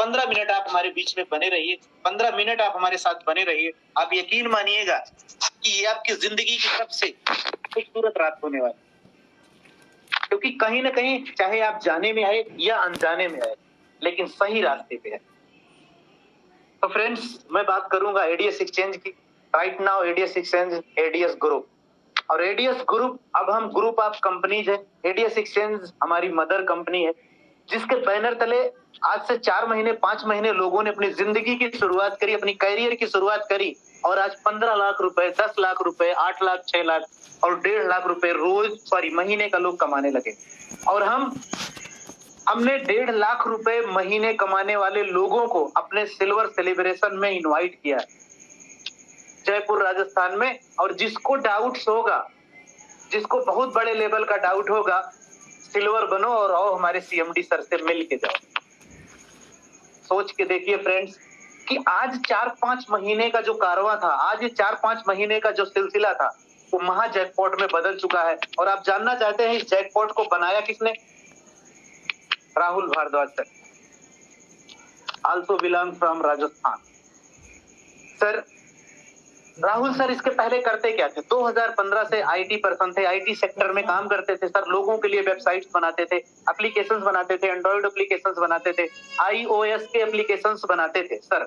15 minute आप हमारे बीच में बने रहिए, 15 मिनट आप हमारे साथ बने रहिए। आप यकीन मानिएगा कि ये आपकी जिंदगी की सबसे खूबसूरत रात होने वाली, क्योंकि कहीं ना कहीं चाहे आप जाने में आए या अनजाने में आए, लेकिन सही रास्ते पे है। तो फ्रेंड्स, मैं बात करूंगा एडीएस एक्सचेंज की। Right now ADS exchange, ADS group, और एडीएस ग्रुप अब हम ग्रुप ऑफ कंपनीज है। एडीएस एक्सचेंज हमारी मदर कंपनी है, जिसके बैनर तले आज से 4 महीने 5 महीने लोगों ने अपनी जिंदगी की शुरुआत करी, अपनी कैरियर की शुरुआत करी, और आज 15 लाख रुपए, 10 लाख रुपए, 8 लाख, 6 लाख और 1.5 लाख रुपए रोज महीने का लोग कमाने लगे। और हमने 1.5 लाख रुपए महीने कमाने वाले लोगों को अपने सिल्वर सेलिब्रेशन में इनवाइट किया जयपुर राजस्थान में। और जिसको डाउट्स होगा, जिसको बहुत बड़े लेवल का डाउट होगा, सिल्वर बनो और आओ हमारे सीएमडी सर से मिल के जाओ। सोच के देखिए फ्रेंड्स कि आज 4-5 महीने का जो कारवां था, आज ये 4-5 महीने का जो सिलसिला था, वो महा जैकपॉट में बदल चुका है। और आप जानना चाहते हैं इस जैकपॉट को बनाया किसने? Rahul Bhardwaj sir, also belong from Rajasthan. Sir, Rahul sir इसके पहले करते क्या थे? 2015 से आईटी पर्सन थे, आईटी सेक्टर में काम करते थे सर। लोगों के लिए वेबसाइट्स बनाते थे, एप्लीकेशंस बनाते थे, एंड्रॉइड एप्लीकेशंस बनाते थे, आईओएस के एप्लीकेशंस बनाते थे सर।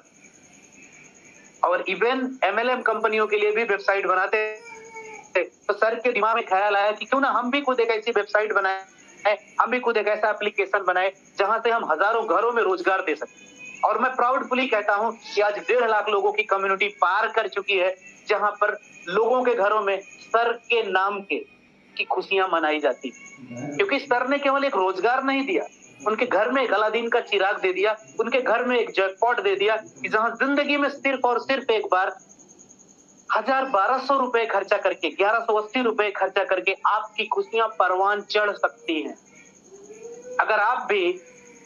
और इवन एमएलएम कंपनियों के लिए भी वेबसाइट बनाते थे। तो सर के दिमाग में ख्याल आया कि क्यों ना हम भी खुद एक ऐसी वेबसाइट बनाए, हम भी खुद एक ऐसा एप्लीकेशन बनाए जहां से हम हजारों घरों में रोजगार दे सकें। और मैं प्राउडफुली कहता हूं कि आज 1.5 लाख लोगों की कम्युनिटी पार कर चुकी है, जहां पर लोगों के घरों में सर के नाम की खुशियां मनाई जाती, क्योंकि सर ने केवल एक रोजगार नहीं दिया, उनके घर में एक अलादीन का चिराग दे दिया, उनके घर में एक जैकपॉट दे दिया कि जहां जिंदगी में सिर्फ और सिर्फ एक बार 1,1200 रुपए खर्चा करके, 1180 रुपए खर्चा करके आपकी खुशियां परवान चढ़ सकती हैं। अगर आप भी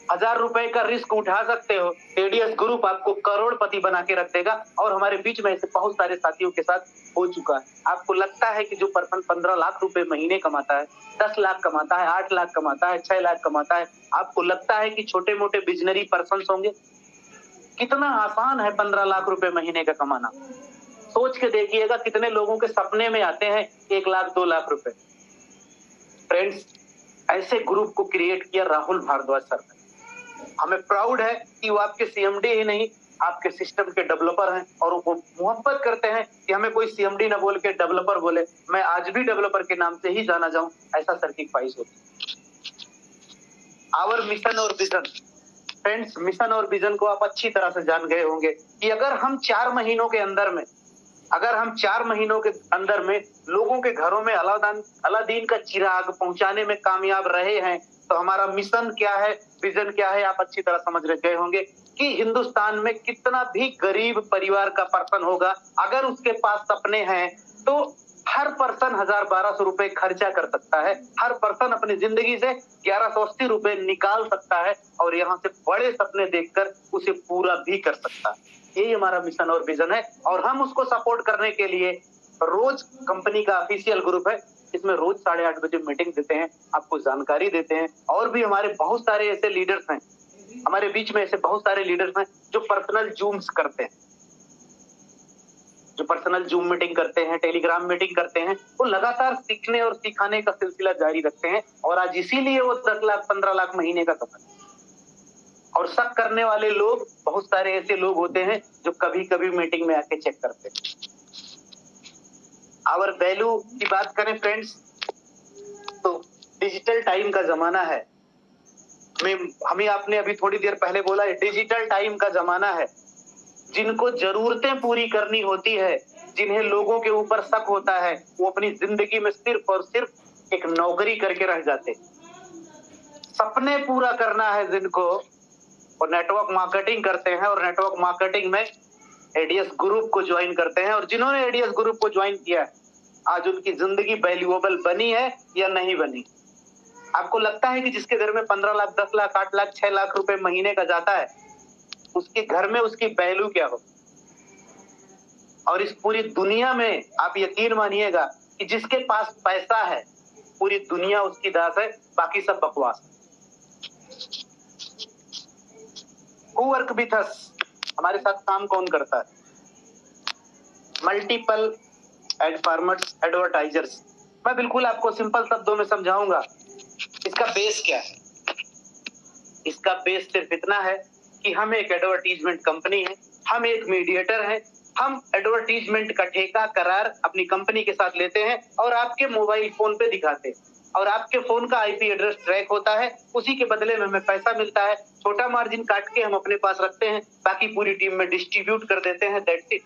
1,000 रुपए का रिस्क उठा सकते हो, एडीएस ग्रुप आपको करोड़पति बना के रख देगा। और हमारे बीच में ऐसे बहुत सारे साथियों के साथ हो चुका है। आपको लगता है कि जो पर्सन 15 लाख रुपए महीने कमाता है, 10 लाख कमाता है, 8 लाख कमाता है, 6 लाख कमाता है, आपको लगता है कि छोटे मोटे बिजनरी पर्सन होंगे? कितना आसान है 15 लाख रुपए महीने का कमाना। सोच के देखिएगा कितने लोगों के सपने में आते हैं 1 लाख 2 लाख रुपए। फ्रेंड्स, ऐसे ग्रुप को क्रिएट किया राहुल भारद्वाज सर ने। हमें प्राउड है कि वो आपके सीएमडी ही नहीं, आपके सिस्टम के डेवलपर हैं, और वो मोहब्बत करते हैं कि हमें कोई सीएमडी ना बोल के डेवलपर बोले। मैं आज भी डेवलपर के नाम से ही जाना जाऊं, ऐसा सर की ख्वाहिश होती। आवर मिशन और विजन, फ्रेंड्स, मिशन और विजन को आप अच्छी तरह से जान गए होंगे कि अगर हम 4 महीनों के अंदर में लोगों के घरों में अलादीन का चिराग पहुंचाने में कामयाब रहे हैं, तो हमारा मिशन क्या है, विजन क्या है, आप अच्छी तरह समझ गए होंगे कि हिंदुस्तान में कितना भी गरीब परिवार का पर्सन होगा, अगर उसके पास सपने हैं तो हर पर्सन 1,000-1,200 रुपए खर्चा कर सकता है। हर पर्सन अपनी जिंदगी से 1,180 रुपए निकाल सकता है और यहाँ से बड़े सपने देखकर उसे पूरा भी कर सकता है। यही हमारा मिशन और विजन है, और हम उसको सपोर्ट करने के लिए रोज कंपनी का ऑफिशियल ग्रुप है, इसमें रोज 8:30 बजे मीटिंग देते हैं, आपको जानकारी देते हैं। और भी हमारे बहुत सारे ऐसे लीडर्स हैं, हमारे बीच में ऐसे बहुत सारे लीडर्स हैं जो पर्सनल जूम्स करते हैं, जो पर्सनल जूम मीटिंग करते हैं, टेलीग्राम मीटिंग करते हैं। वो लगातार सीखने और सिखाने का सिलसिला जारी रखते हैं, और आज इसीलिए वो 10 लाख 15 लाख महीने का कमाते हैं। और शक करने वाले लोग, बहुत सारे ऐसे लोग होते हैं जो कभी कभी मीटिंग में आके चेक करते हैं। आवर वैल्यू की बात करें फ्रेंड्स, तो डिजिटल टाइम का जमाना है। हमें आपने अभी थोड़ी देर पहले बोला है, डिजिटल टाइम का जमाना है। जिनको जरूरतें पूरी करनी होती है, जिन्हें लोगों के ऊपर शक होता है, वो अपनी जिंदगी में सिर्फ और सिर्फ एक नौकरी करके रह जाते। सपने पूरा करना है जिनको, वो नेटवर्क मार्केटिंग करते हैं, और नेटवर्क मार्केटिंग में एडीएस ग्रुप को ज्वाइन करते हैं। और जिन्होंने एडीएस ग्रुप को ज्वाइन किया, आज उनकी जिंदगी वैल्यूएबल बनी है या नहीं बनी? आपको लगता है कि जिसके घर में 15 लाख, 10 लाख, 8 लाख, 6 लाख रुपए महीने का जाता है, उसके घर में उसकी वैल्यू क्या हो? और इस पूरी दुनिया में आप यकीन मानिएगा कि जिसके पास पैसा है, पूरी दुनिया उसकी दास है, बाकी सब बकवास। हु वर्क विथ अस, हमारे साथ काम कौन करता है? Multiple ad farmers advertisers. मैं बिल्कुल आपको सिंपल शब्दों में समझाऊंगा। इसका बेस क्या है? इसका बेस सिर्फ इतना है कि हम एक एडवर्टीजमेंट कंपनी है, हम एक मीडिएटर हैं, हम एडवर्टीजमेंट का ठेका करार अपनी कंपनी के साथ लेते हैं और आपके मोबाइल फोन पे दिखाते हैं और आपके फोन का आईपी एड्रेस ट्रैक होता है, उसी के बदले में हमें पैसा मिलता है। छोटा मार्जिन काट के हम अपने पास रखते हैं, बाकी पूरी टीम में डिस्ट्रीब्यूट कर देते हैं, दैट्स इट।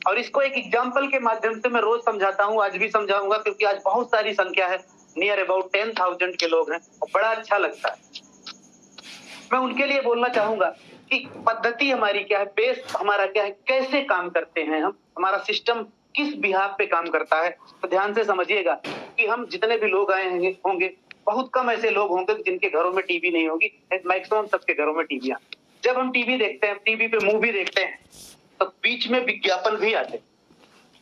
और इसको एक एग्जांपल के माध्यम से मैं रोज समझाता हूँ, आज भी समझाऊंगा, क्योंकि आज बहुत सारी संख्या है, नियर अबाउट 10,000 के लोग हैं और बड़ा अच्छा लगता है। मैं उनके लिए बोलना चाहूंगा कि पद्धति हमारी क्या है, बेस हमारा क्या है, कैसे काम करते हैं हम, हमारा सिस्टम किस बिहाफ पे काम करता है। तो ध्यान से समझिएगा कि हम जितने भी लोग आए होंगे, बहुत कम ऐसे लोग होंगे जिनके घरों में टीवी नहीं होगी, मैक्सिमम सबके घरों में टीवियां। जब हम टीवी देखते हैं, टीवी पे मूवी देखते हैं, तो बीच में विज्ञापन भी आते।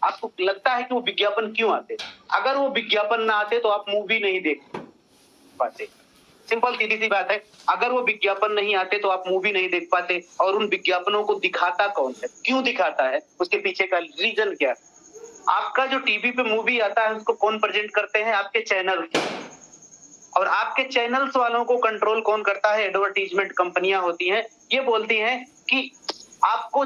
आपको लगता है कि वो विज्ञापन क्यों आते? अगर वो विज्ञापन ना आते तो आप मूवी नहीं देख पाते। सिंपल सीधी सी बात है, अगर वो विज्ञापन नहीं आते तो आप मूवी नहीं देख पाते। और उन विज्ञापनों को दिखाता कौन है, क्यों दिखाता है, उसके पीछे का रीजन क्या है? आपका जो टीवी पे मूवी आता है उसको कौन प्रेजेंट करते हैं? आपके चैनल। और आपके चैनल्स वालों को कंट्रोल कौन करता है? एडवर्टीजमेंट कंपनियां होती हैं। ये बोलती हैं कि आपको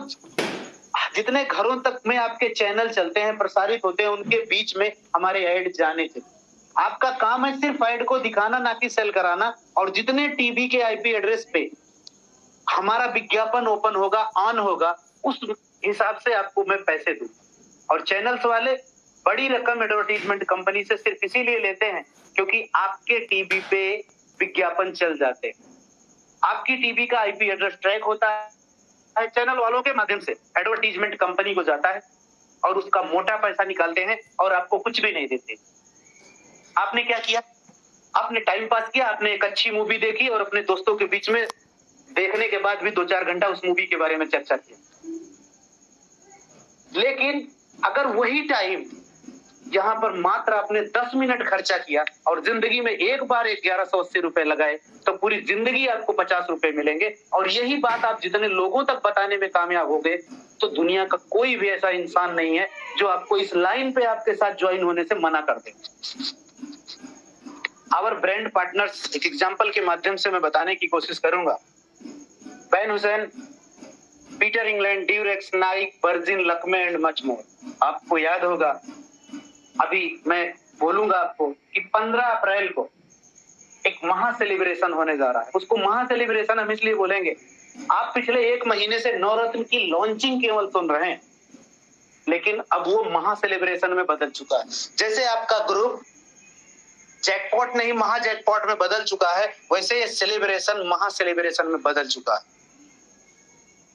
जितने घरों तक में आपके चैनल चलते हैं, प्रसारित होते हैं, उनके बीच में हमारे ऐड जाने चाहिए। आपका काम है सिर्फ ऐड को दिखाना, ना कि सेल कराना। और जितने टीवी के आईपी एड्रेस पे हमारा विज्ञापन ओपन होगा, ऑन होगा, उस हिसाब से आपको मैं पैसे दूं। और चैनल्स वाले बड़ी रकम एडवर्टीजमेंट कंपनी से सिर्फ इसीलिए लेते हैं क्योंकि आपके टीवी पे विज्ञापन चल जाते हैं। आपकी टीवी का आईपी एड्रेस ट्रैक होता है, चैनल वालों के माध्यम से एडवर्टीजमेंट कंपनी को जाता है और उसका मोटा पैसा निकालते हैं और आपको कुछ भी नहीं देते। आपने क्या किया? आपने टाइम पास किया, आपने एक अच्छी मूवी देखी और अपने दोस्तों के बीच में देखने के बाद भी 2-4 घंटा उस मूवी के बारे में चर्चा की। लेकिन अगर वही टाइम जहां पर मात्र आपने 10 मिनट खर्चा किया और जिंदगी में एक बार 1180 रुपए लगाए, तो पूरी जिंदगी आपको 50 रुपए मिलेंगे। और यही बात आप जितने लोगों तक बताने में कामयाब हो गए, तो दुनिया का कोई भी ऐसा इंसान नहीं है जो आपको इस लाइन पे आपके साथ ज्वाइन होने से मना कर दे। आवर ब्रांड पार्टनर्स, एक एग्जांपल के माध्यम से मैं बताने की कोशिश करूंगा। Ban Hussain, Peter England, Durex, Naik, virgin, Lakme and much more. आपको याद होगा, अभी मैं बोलूंगा आपको कि 15 अप्रैल को एक महा सेलिब्रेशन होने जा रहा है। उसको महा सेलिब्रेशन हम इसलिए बोलेंगे, आप पिछले 1 महीने से नवरत्न की लॉन्चिंग केवल सुन रहे हैं, लेकिन अब वो महा सेलिब्रेशन में बदल चुका है। जैसे आपका ग्रुप जैकपॉट नहीं महा जैकपॉट में बदल चुका है, वैसे ये सेलिब्रेशन महा सेलिब्रेशन में बदल चुका है।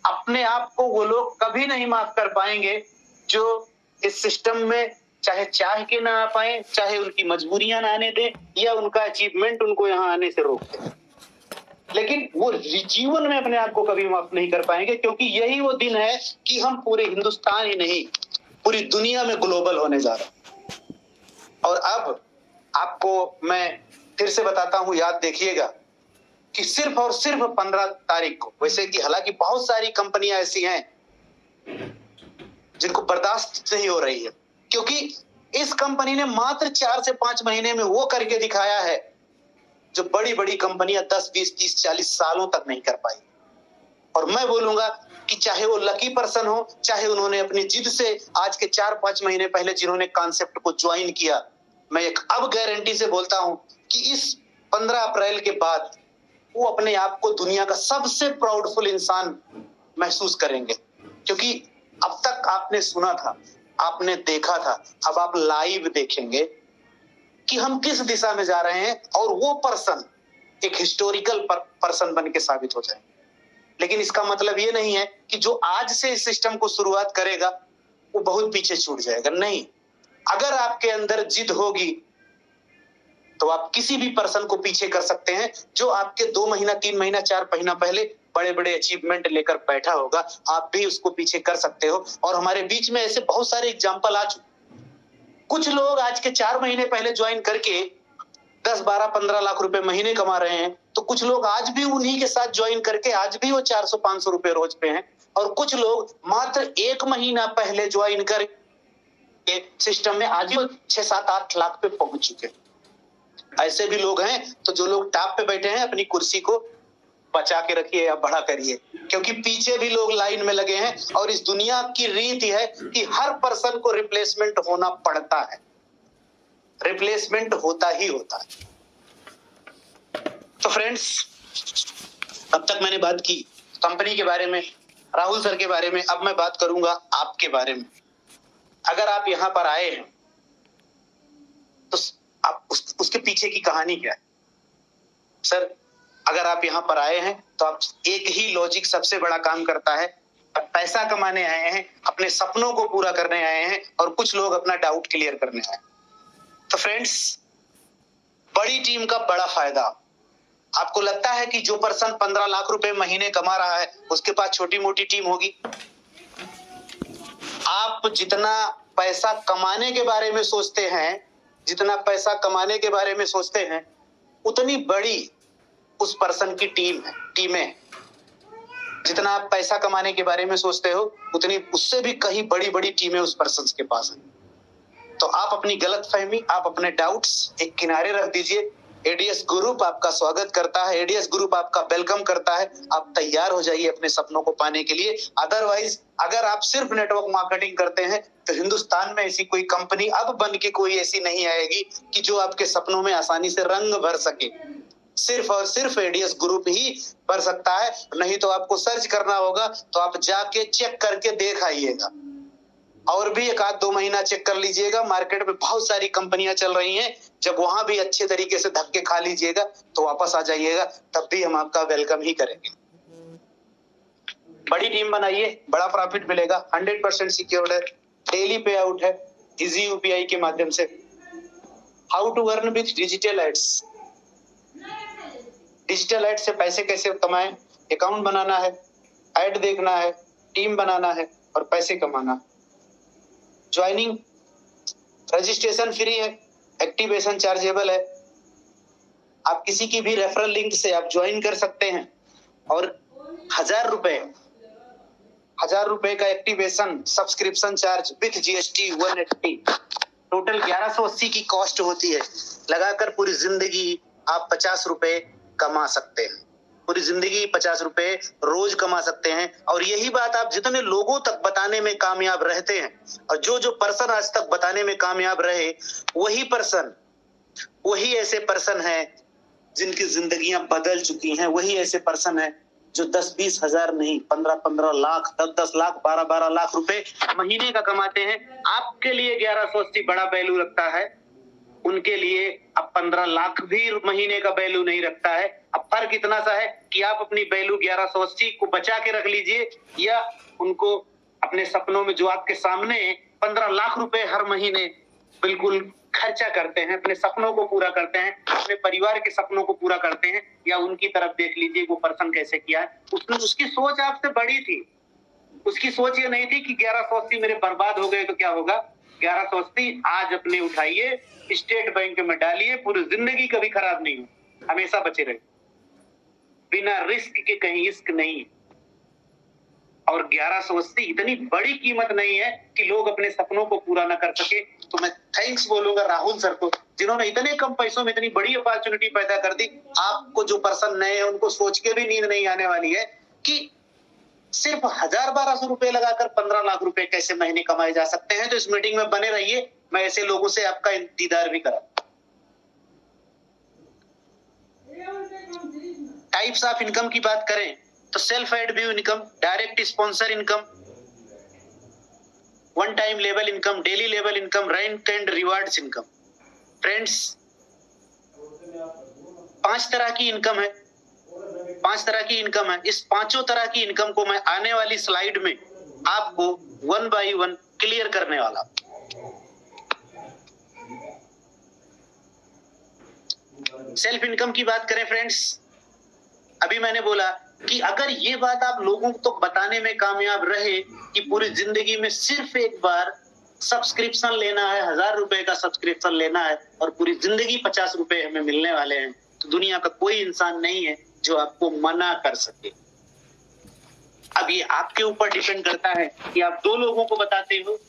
अपने आप को वो लोग कभी नहीं माफ कर पाएंगे जो इस सिस्टम में चाहे चाह के ना आ पाए, चाहे उनकी मजबूरियां ना आने दें या उनका अचीवमेंट उनको यहाँ आने से रोक दे, लेकिन वो जीवन में अपने आप को कभी माफ नहीं कर पाएंगे, क्योंकि यही वो दिन है कि हम पूरे हिंदुस्तान ही नहीं, पूरी दुनिया में ग्लोबल होने जा रहे हैं। और अब आपको मैं फिर से बताता हूं, याद देखिएगा कि सिर्फ और सिर्फ 15 तारीख को, वैसे कि हालांकि बहुत सारी कंपनियां ऐसी हैं जिनको बर्दाश्त नहीं हो रही है, क्योंकि इस कंपनी ने मात्र 4 से 5 महीने में वो करके दिखाया है जो बड़ी बड़ी कंपनियां 10, 20, 30, 40 सालों तक नहीं कर पाई। और मैं बोलूंगा कि चाहे वो लकी पर्सन हो, चाहे उन्होंने अपनी जिद से आज के 4-5 महीने पहले जिन्होंने कॉन्सेप्ट को ज्वाइन किया, मैं एक अब गारंटी से बोलता हूं कि इस 15 अप्रैल के बाद वो अपने आप को दुनिया का सबसे प्राउडफुल इंसान महसूस करेंगे। क्योंकि अब तक आपने सुना था, आपने देखा था, अब आप लाइव देखेंगे कि हम किस दिशा में जा रहे हैं और वो पर्सन एक हिस्टोरिकल पर्सन बन के साबित हो जाए। लेकिन इसका मतलब ये नहीं है कि जो आज से इस सिस्टम को शुरुआत करेगा वो बहुत पीछे छूट जाएगा। नहीं, अगर आपके अंदर जिद होगी तो आप किसी भी पर्सन को पीछे कर सकते हैं जो आपके 2 महीना, 3 महीना, 4 महीना पहले बड़े बड़े अचीवमेंट लेकर बैठा होगा, आप भी उसको पीछे कर सकते हो। और हमारे बीच में ऐसे बहुत सारे एग्जाम्पल आ चुके। कुछ लोग आज के 4 महीने पहले ज्वाइन करके 10, 12, 15 लाख रुपए महीने कमा रहे हैं, तो कुछ लोग आज भी उन्हीं के साथ ज्वाइन करके आज भी वो 400, 500 रुपए रोज पे हैं, और कुछ लोग मात्र 1 महीना पहले ज्वाइन कर सिस्टम में आज भी 6, 7, 8 लाख पे पहुंच चुके हैं। ऐसे भी लोग हैं। तो जो लोग टॉप पे बैठे हैं, अपनी कुर्सी को बचा के रखिए या बढ़ा करिए, क्योंकि पीछे भी लोग लाइन में लगे हैं। और इस दुनिया की रीत है कि हर पर्सन को रिप्लेसमेंट होना पड़ता है, रिप्लेसमेंट होता ही होता है। तो फ्रेंड्स, अब तक मैंने बात की कंपनी के बारे में, राहुल सर के बारे में। अब मैं बात करूंगा आपके बारे में। अगर आप यहां पर आए हैं तो आप उसके पीछे की कहानी क्या है? सर, अगर आप यहां पर आए हैं तो आप एक ही लॉजिक सबसे बड़ा काम करता है। आप पैसा कमाने आए हैं, अपने सपनों को पूरा करने आए हैं, और कुछ लोग अपना डाउट क्लियर करने आए हैं। तो फ्रेंड्स, बड़ी टीम का बड़ा फायदा। आपको लगता है कि जो पर्सन 15 लाख रुपए महीने कमा रहा है उसके पास छोटी मोटी टीम होगी? आप जितना पैसा कमाने के बारे में सोचते हैं, जितना पैसा कमाने के बारे में सोचते हैं, उतनी बड़ी उस पर्सन की टीमें। जितना आप पैसा कमाने के बारे में सोचते हो, उतनी उससे भी कहीं बड़ी बड़ी टीमें उस पर्सन के पास हैं। तो आप अपनी गलतफहमी, आप अपने डाउट्स एक किनारे रख दीजिए। एडीएस ग्रुप आपका स्वागत करता है, एडीएस ग्रुप आपका वेलकम करता है। आप तैयार हो जाइए अपने सपनों को पाने के लिए। अदरवाइज अगर आप सिर्फ नेटवर्क मार्केटिंग करते हैं तो हिंदुस्तान में ऐसी कोई कंपनी अब बन के कोई ऐसी नहीं आएगी कि जो आपके सपनों में आसानी से रंग भर सके। सिर्फ और सिर्फ एडीएस ग्रुप ही भर सकता है। नहीं तो आपको सर्च करना होगा, तो आप जाके चेक करके देख आइएगा, और भी 1-2 महीना चेक कर लीजिएगा। मार्केट में बहुत सारी कंपनियां चल रही हैं। जब वहां भी अच्छे तरीके से धक्के खा लीजिएगा तो वापस आ जाइएगा, तब भी हम आपका वेलकम ही करेंगे। बड़ी टीम बनाइए, बड़ा प्रॉफिट मिलेगा, 100% सिक्योर्ड है, डेली पे आउट है, इजी यूपीआई के माध्यम से। How to earn with digital ads. Digital ad से पैसे कैसे कमाएं? अकाउंट बनाना है, ऐड देखना है, टीम बनाना है और पैसे कमाना। ज्वाइनिंग, रजिस्ट्रेशन फ्री है, एक्टिवेशन चार्जेबल है। आप किसी की भी रेफरल लिंक से आप ज्वाइन कर सकते हैं, और 1000 रुपए का activation subscription charge with GST 180, total 1180 की कॉस्ट होती है। लगाकर पूरी जिंदगी आप 50 रुपए कमा सकते हैं, पूरी जिंदगी 50 रुपए रोज कमा सकते हैं। और यही बात आप जितने लोगों तक बताने में कामयाब रहते हैं, और जो पर्सन आज तक बताने में कामयाब रहे, वही ऐसे पर्सन हैं जिनकी जिंदगियां बदल चुकी हैं। वही ऐसे पर्सन हैं जो 10-20 हजार नहीं, 15-15 लाख, 10-10 लाख, 12-12 लाख रुपए महीने का कमाते हैं। आपके लिए 1180 बड़ा वैल्यू रखता है, उनके लिए अब 15 लाख भी महीने का वैल्यू नहीं रखता है। अब फर्क इतना सा है कि आप अपनी वैल्यू 1180 को बचा के रख लीजिए, या उनको अपने सपनों में, जो आपके सामने 15 लाख रुपए हर महीने बिल्कुल खर्चा करते हैं, अपने सपनों को पूरा करते हैं, अपने परिवार के सपनों को पूरा करते हैं, या उनकी तरफ देख लीजिए वो पर्सन कैसे किया है। उसकी सोच आपसे बड़ी थी। उसकी सोच ये नहीं थी कि 1180 मेरे बर्बाद हो गए तो क्या होगा। 1180 आज अपने उठाइए, स्टेट बैंक में डालिए, पूरी जिंदगी कभी खराब नहीं हो, हमेशा बचे रहे। बिना रिस्क के कहीं इश्क नहीं है। और 1180 इतनी बड़ी कीमत नहीं है कि लोग अपने सपनों को पूरा ना कर सके। तो मैं थैंक्स बोलूंगा राहुल सर को, जिन्होंने इतने कम पैसों में इतनी बड़ी अपॉर्चुनिटी पैदा कर दी। आपको जो पर्सन नए हैं उनको सोच के भी नींद नहीं आने वाली है कि सिर्फ 1000-1200 रुपए लगाकर 15 लाख रुपए कैसे महीने कमाए जा सकते हैं। तो इस मीटिंग में बने रहिए, मैं ऐसे लोगों से आपका दीदार भी करा। टाइप्स ऑफ इनकम की बात करें तो self add view income, direct sponsor income, one time level income, daily level income, rank and rewards income. Friends, 5 तरह की इनकम है, 5 तरह की इनकम है। इस 5 तरह की इनकम को मैं आने वाली स्लाइड में आपको 1 by 1 क्लियर करने वाला। सेल्फ इनकम की बात करें फ्रेंड्स, अभी मैंने बोला कि अगर ये बात आप लोगों को तो बताने में कामयाब रहे कि पूरी जिंदगी में सिर्फ एक बार सब्सक्रिप्शन लेना है, 1000 रुपए का सब्सक्रिप्शन लेना है और पूरी जिंदगी 50 रुपए हमें मिलने वाले हैं, तो दुनिया का कोई इंसान नहीं है जो आपको मना कर सके। अब ये आपके ऊपर डिपेंड करता है कि आप 2 लोगों को बताते हो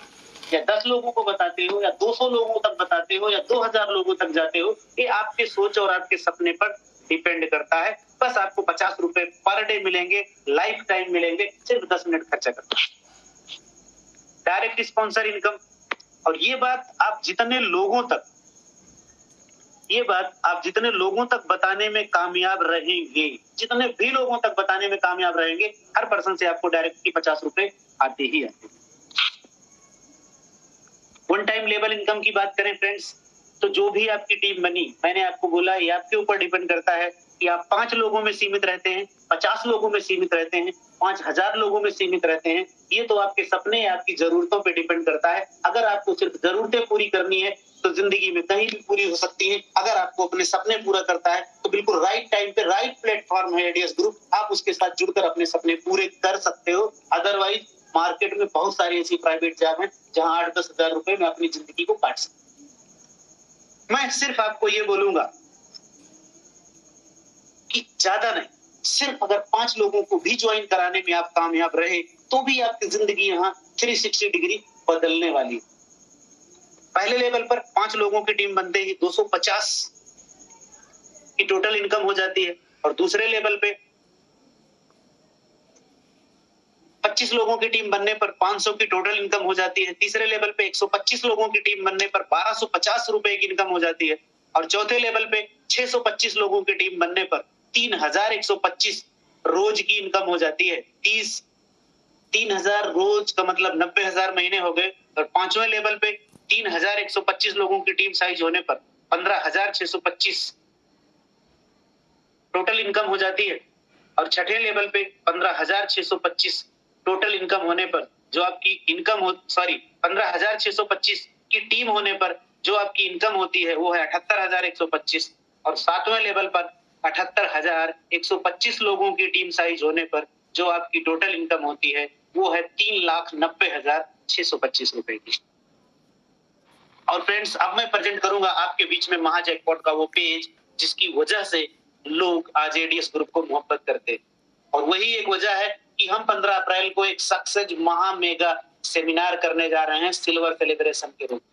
या 10 लोगों को बताते हो या 200 लोगों तक बताते हो या 2000 लोगों तक जाते हो, ये आपके सोच और आपके सपने पर डिपेंड करता है। बस आपको 50 रुपए पर डे मिलेंगे, लाइफ टाइम मिलेंगे, सिर्फ 10 मिनट खर्चा करना। डायरेक्ट स्पॉन्सर इनकम, और ये बात आप जितने लोगों तक बताने में कामयाब रहेंगे, जितने भी लोगों तक बताने में कामयाब रहेंगे, हर पर्सन से आपको डायरेक्ट की 50 रुपए आते ही आते। वन टाइम लेवल इनकम की बात करें फ्रेंड्स, तो जो भी आपकी टीम बनी, मैंने आपको बोला ये आपके ऊपर डिपेंड करता है कि आप 5 लोगों में सीमित रहते हैं, 50 लोगों में सीमित रहते हैं, 5000 लोगों में सीमित रहते हैं। ये तो आपके सपने या आपकी जरूरतों पे डिपेंड करता है। अगर आपको सिर्फ जरूरतें पूरी करनी है तो जिंदगी में कहीं भी पूरी हो सकती है। अगर आपको अपने सपने पूरा करता है तो बिल्कुल राइट टाइम पे राइट प्लेटफॉर्म है एडीएस ग्रुप, आप उसके साथ जुड़कर अपने सपने पूरे कर सकते हो। अदरवाइज मार्केट में बहुत सारी ऐसी प्राइवेट जॉब है जहां 8-10 हजार रुपए में अपनी जिंदगी को काट सकते। मैं सिर्फ आपको ये बोलूंगा कि ज्यादा नहीं, सिर्फ अगर 5 लोगों को भी ज्वाइन कराने में आप कामयाब रहे तो भी आपकी जिंदगी यहाँ 360 डिग्री बदलने वाली है। पहले लेवल पर 5 लोगों की टीम बनते ही 250 की टोटल इनकम हो जाती है, और दूसरे लेवल पे 25 लोगों की टीम बनने पर 500 की टोटल इनकम हो जाती है। तीसरे लेवल पे 125 लोगों की टीम बनने पर 1250 रुपए की इनकम हो जाती है, और चौथे लेवल पे 625 लोगों की टीम बनने पर 3125 रोज की इनकम हो जाती है। 3000 रोज का मतलब 90,000 महीने हो गए, और 5वें लेवल पे 3125 लोगों की टीम साइज होने पर 15,625 टोटल इनकम हो जाती है, और छठे लेवल पे 15,625 टोटल इनकम होने पर जो आपकी इनकम हो 15,625 की टीम होने पर जो आपकी इनकम होती है वो है 78,125, और 7वें लेवल पर 78,125 लोगों की टीम साइज होने पर जो आपकी टोटल इनकम होती है वो है 3,90,625 रुपए की। और फ्रेंड्स, अब मैं प्रेजेंट करूंगा आपके बीच में महा जैकपॉट का वो पेज जिसकी वजह से लोग आज एडीएस ग्रुप को मोहब्बत करते, और वही एक वजह है कि हम 15 अप्रैल को एक सक्सेस महा मेगा सेमिनार करने जा रहे हैं सिल्वर सेलिब्रेशन के रूप में।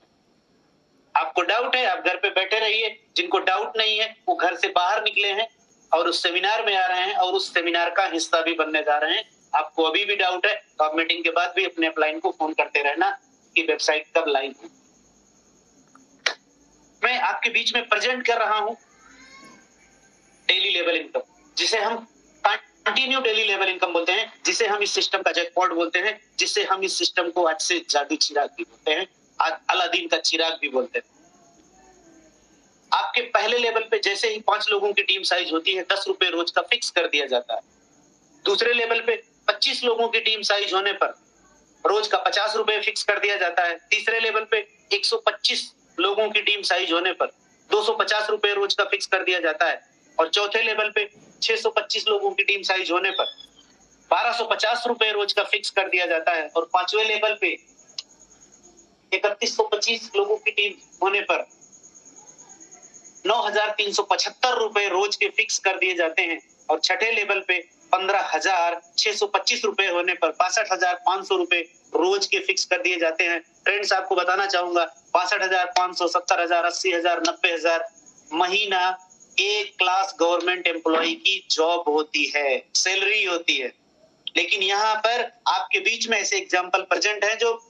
आपको डाउट है, आप घर पे बैठे रहिए। जिनको डाउट नहीं है वो घर से बाहर निकले हैं और उस सेमिनार में आ रहे हैं और उस सेमिनार का हिस्सा भी बनने जा रहे हैं। आपको अभी भी डाउट है तो आप मीटिंग के बाद भी अपने अपलाइन को फोन करते रहना कि वेबसाइट कब लाइव हो। मैं आपके बीच में प्रेजेंट कर रहा हूं डेली लेवल इनकम, जिसे हम कंटिन्यू डेली लेवल इनकम बोलते हैं, जिसे हम इस सिस्टम का जैकपॉट बोलते हैं, जिसे हम इस सिस्टम को आज से जादू चिराग भी बोलते हैं, आज अलादीन का चिराग भी बोलते हैं। आपके पहले लेवल पे जैसे ही 5 लोगों की टीम साइज होती है 10 रुपए रोज का फिक्स कर दिया जाता है। दूसरे लेवल पे 25 लोगों की टीम साइज होने पर रोज का 50 रुपए फिक्स कर दिया जाता है। तीसरे लेवल पे 125 लोगों की टीम साइज होने पर 250 रुपए रोज का फिक्स कर दिया जाता है, और चौथे लेवल पे 625 लोगों की टीम साइज होने पर 1250 रुपए रोज का फिक्स कर दिया जाता है, और 5वें लेवल पे 3125 लोगों की टीम होने पर 9,375 रुपए रोज के फिक्स कर दिए जाते हैं, और छठे लेवल पे 15,625 रुपए होने पर 62,500 रुपए रोज के फिक्स कर दिए जाते हैं। फ्रेंड्स, आपको बताना चाहूंगा 62,500, 70,000, 80,000, 90,000 महीना एक क्लास गवर्नमेंट एम्प्लॉय की जॉब होती है, सैलरी होती है। लेकिन यहाँ पर आपके बीच में ऐसे एग्जाम्पल प्रेजेंट है जो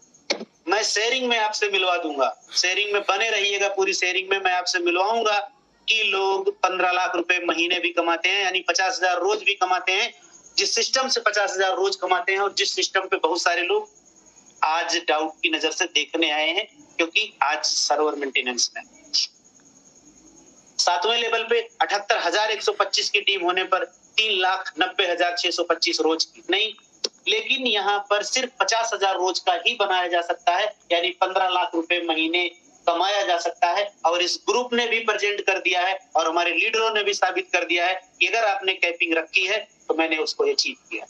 मैं शेयरिंग में आपसे मिलवा दूंगा। शेयरिंग में बने रहिएगा, पूरी शेयरिंग में मैं आपसे मिलवाऊंगा कि लोग 15 लाख रुपए महीने भी कमाते हैं, यानी 50,000 रोज भी कमाते हैं। जिस सिस्टम से 50,000 रोज कमाते हैं और जिस सिस्टम पे बहुत सारे लोग आज डाउट की नजर से देखने आए हैं, क्योंकि आज सर्वर मेंटेनेंस में। 7वें लेवल पे 78,125 की टीम होने पर 3,90,625 रोज की नहीं, लेकिन यहाँ पर सिर्फ 50,000 रोज का ही बनाया जा सकता है, यानी 15 लाख रुपए महीने कमाया जा सकता है। और इस ग्रुप ने भी प्रेजेंट कर दिया है और हमारे लीडरों ने भी साबित कर दिया है कि अगर आपने कैपिंग रखी है तो मैंने उसको अचीव किया।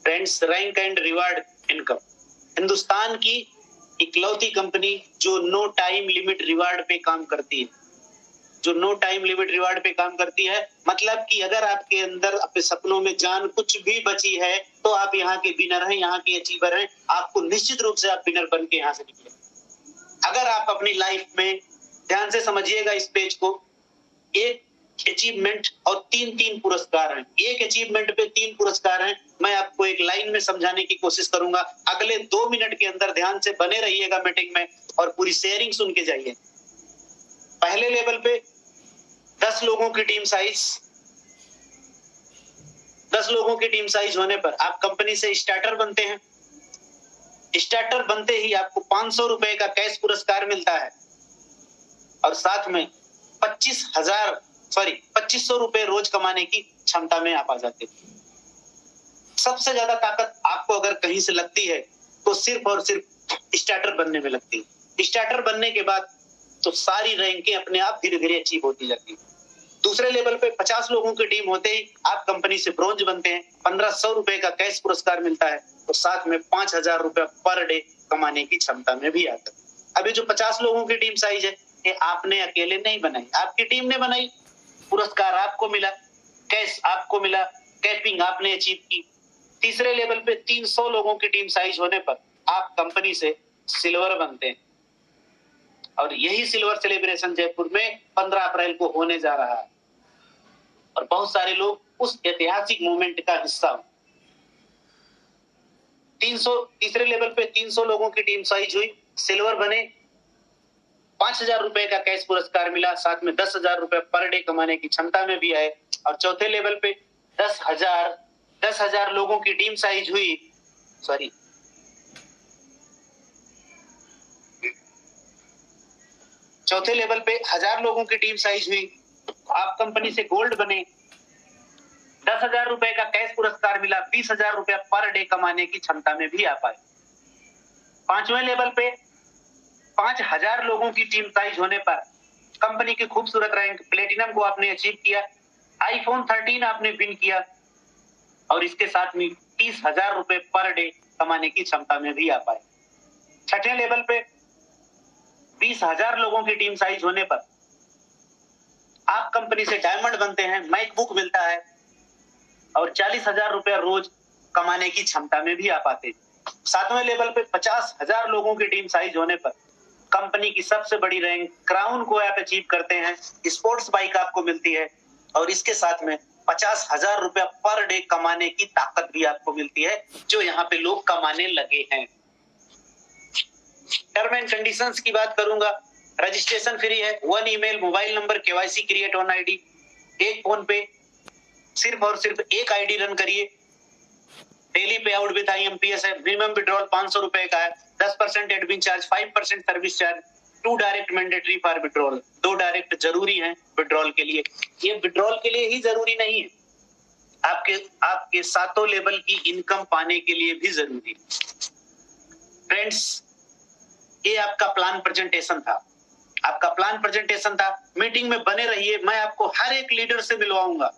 Friends, rank and reward income, Hindustan की इकलौती कंपनी जो नो टाइम लिमिट रिवार्ड पे काम करती है, जो नो टाइम लिमिट रिवार्ड पे काम करती है। मतलब कि अगर आपके अंदर अपने सपनों में जान कुछ भी बची है तो आप यहाँ के विनर हैं, यहाँ के अचीवर हैं। आपको निश्चित रूप से आप विनर बन के यहाँ से निकले। अगर आप अपनी लाइफ में ध्यान से समझिएगा इस पेज को, एक अचीवमेंट और तीन पुरस्कार हैं। एक अचीवमेंट पे 3 पुरस्कार हैं। मैं आपको एक लाइन में समझाने की कोशिश करूंगा। अगले 2 मिनट के अंदर ध्यान से बने रहिएगा मीटिंग में और पूरी शेयरिंग सुन के जाइए। पहले लेवल पे 10 लोगों की टीम साइज, 10 लोगों की टीम साइज होने पर आप कंपनी से स्टार्टर बनते हैं। स्टार्टर बनते ही आपको 500 रुपए का कैश पुरस्कार मिलता है और साथ में 2500 रुपए रोज कमाने की क्षमता में आप आ जाते हैं। सबसे ज्यादा ताकत आपको अगर कहीं से लगती है तो सिर्फ और सिर्फ स्टार्टर बनने में लगती है। स्टार्टर बनने के बाद तो सारी रैंकें अपने आप धीरे धीरे अचीव होती जाती है। दूसरे लेवल पे 50 लोगों की टीम होते ही आप कंपनी से ब्रोंज बनते हैं। 1500 रुपए का कैश पुरस्कार मिलता है तो साथ में 5000 रुपए पर डे कमाने की क्षमता में भी आता है। अभी जो 50 लोगों की टीम साइज है ये आपने अकेले नहीं बनाई, आपकी टीम ने बनाई। पुरस्कार आपको मिला, कैश आपको मिला, कैपिंग आपने अचीव की। तीसरे लेवल पे 300 लोगों की टीम साइज होने पर आप कंपनी से सिल्वर बनते हैं और यही सिल्वर सेलिब्रेशन जयपुर में 15 अप्रैल को होने जा रहा है और बहुत सारे लोग उस ऐतिहासिक मोमेंट का हिस्सा हो। 300 तीसरे लेवल पे 300 लोगों की टीम साइज हुई, सिल्वर बने, 5000 रुपए का कैश पुरस्कार मिला, साथ में 10,000 रुपए पर डे कमाने की क्षमता में भी आए। और चौथे लेवल पे 10,000 लोगों की टीम साइज हुई, चौथे लेवल पे 1000 लोगों की टीम साइज हुई, आप कंपनी से गोल्ड बने, 10,000 रुपए का कैश पुरस्कार मिला, 20,000 रुपए पर डे कमाने की क्षमता में भी आ पाए। पांचवें लेवल पे 5,000 लोगों की टीम साइज होने पर कंपनी की खूबसूरत रैंक प्लेटिनम को आपने अचीव किया, आईफोन 13 आपने विन किया और इसके साथ में 30,000 रुपए पर डे कमाने की क्षमता में भी आ पाए। छठे लेवल पे 20,000 लोगों की टीम साइज होने पर आप कंपनी से डायमंड बनते हैं, मैकबुक मिलता है और 40,000 रुपए रोज कमाने की क्षमता में भी आ पाते। सातवें लेवल पे 50,000 लोगों की टीम साइज होने पर कंपनी की सबसे बड़ी रैंक क्राउन को आप अचीव करते हैं, स्पोर्ट्स बाइक आपको मिलती है और इसके साथ में 50,000 रुपया पर डे कमाने की ताकत भी आपको मिलती है जो यहाँ पे लोग कमाने लगे हैं। टर्म एंड कंडीशंस की बात करूंगा, रजिस्ट्रेशन फ्री है, 1 email, mobile number, KYC create on ID, एक फोन पे, सिर्फ और सिर्फ एक आईडी रन करिए। डेली पे आउट विद IMPS है, मिनिमम विड्रॉल 500 रुपए का है, 10% admin charge, 5% service charge, 2 direct mandatory for withdrawal, 2 direct जरूरी हैं विड्रॉल के लिए। ये विड्रॉल के लिए ही जरूरी नहीं है, आपके सातों लेवल की इनकम पाने के लिए भी जरूरी है। फ्रेंड्स, ये आपका प्लान प्रेजेंटेशन था, मीटिंग में बने रहिए। मैं आपको हर एक लीडर से मिलवाऊंगा,